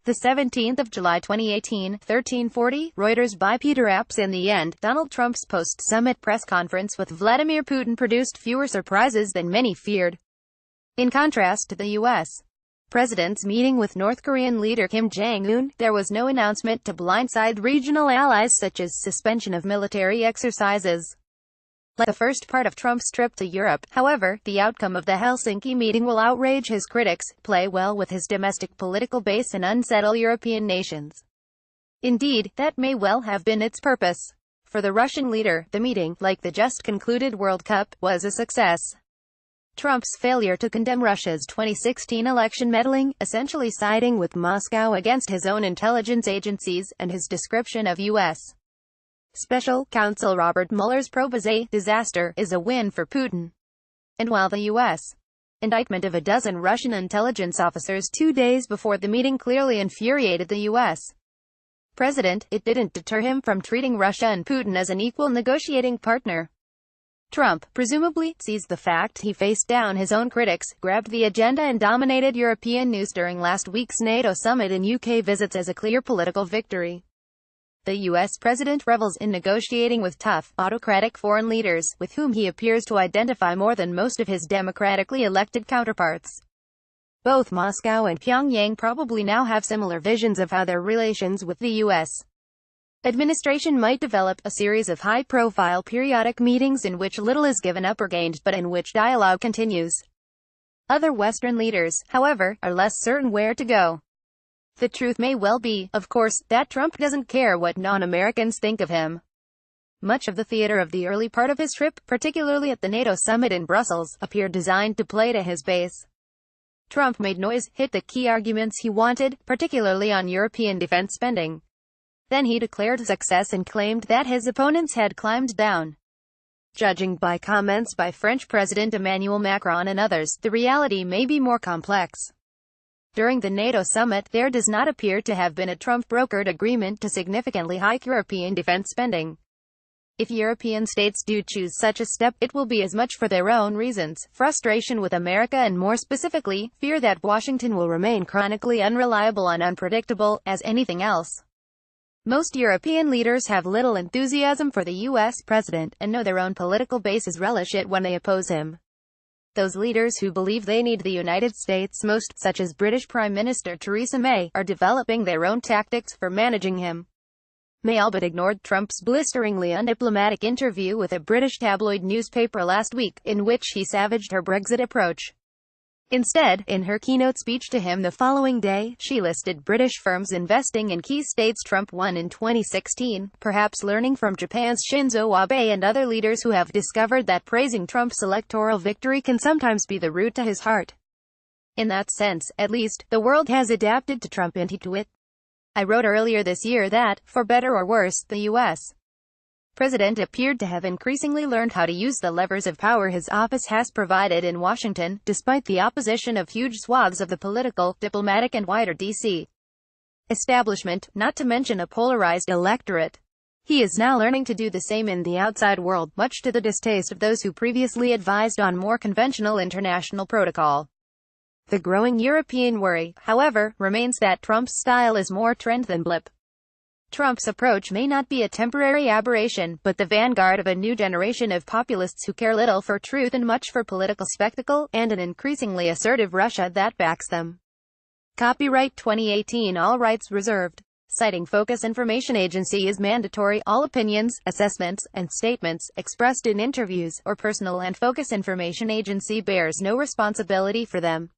The 17th of July 2018, 1340, Reuters by Peter Apps. In the end, Donald Trump's post-summit press conference with Vladimir Putin produced fewer surprises than many feared. In contrast to the U.S. President's meeting with North Korean leader Kim Jong-un, there was no announcement to blindside regional allies such as suspension of military exercises. Like the first part of Trump's trip to Europe, however, the outcome of the Helsinki meeting will outrage his critics, play well with his domestic political base and unsettle European nations. Indeed, that may well have been its purpose. For the Russian leader, the meeting, like the just concluded World Cup, was a success. Trump's failure to condemn Russia's 2016 election meddling, essentially siding with Moscow against his own intelligence agencies, and his description of U.S. Special Counsel Robert Mueller's probe as a disaster, is a win for Putin. And while the U.S. indictment of a dozen Russian intelligence officers 2 days before the meeting clearly infuriated the U.S. president, it didn't deter him from treating Russia and Putin as an equal negotiating partner. Trump, presumably, seized the fact he faced down his own critics, grabbed the agenda and dominated European news during last week's NATO summit and UK visits as a clear political victory. The U.S. president revels in negotiating with tough, autocratic foreign leaders, with whom he appears to identify more than most of his democratically elected counterparts. Both Moscow and Pyongyang probably now have similar visions of how their relations with the U.S. administration might develop, a series of high-profile periodic meetings in which little is given up or gained, but in which dialogue continues. Other Western leaders, however, are less certain where to go. The truth may well be, of course, that Trump doesn't care what non-Americans think of him. Much of the theater of the early part of his trip, particularly at the NATO summit in Brussels, appeared designed to play to his base. Trump made noise, hit the key arguments he wanted, particularly on European defense spending. Then he declared success and claimed that his opponents had climbed down. Judging by comments by French President Emmanuel Macron and others, the reality may be more complex. During the NATO summit, there does not appear to have been a Trump-brokered agreement to significantly hike European defense spending. If European states do choose such a step, it will be as much for their own reasons, frustration with America and more specifically, fear that Washington will remain chronically unreliable and unpredictable, as anything else. Most European leaders have little enthusiasm for the U.S. president, and know their own political bases relish it when they oppose him. Those leaders who believe they need the United States most, such as British Prime Minister Theresa May, are developing their own tactics for managing him. May all but ignored Trump's blisteringly undiplomatic interview with a British tabloid newspaper last week, in which he savaged her Brexit approach. Instead, in her keynote speech to him the following day, she listed British firms investing in key states Trump won in 2016, perhaps learning from Japan's Shinzo Abe and other leaders who have discovered that praising Trump's electoral victory can sometimes be the route to his heart. In that sense, at least, the world has adapted to Trump and he to it. I wrote earlier this year that, for better or worse, the U.S. president appeared to have increasingly learned how to use the levers of power his office has provided in Washington, despite the opposition of huge swaths of the political, diplomatic and wider D.C. establishment, not to mention a polarized electorate. He is now learning to do the same in the outside world, much to the distaste of those who previously advised on more conventional international protocol. The growing European worry, however, remains that Trump's style is more trend than blip. Trump's approach may not be a temporary aberration, but the vanguard of a new generation of populists who care little for truth and much for political spectacle, and an increasingly assertive Russia that backs them. Copyright 2018, all rights reserved. Citing Focus Information Agency is mandatory. All opinions, assessments, and statements expressed in interviews or personal and Focus Information Agency bears no responsibility for them.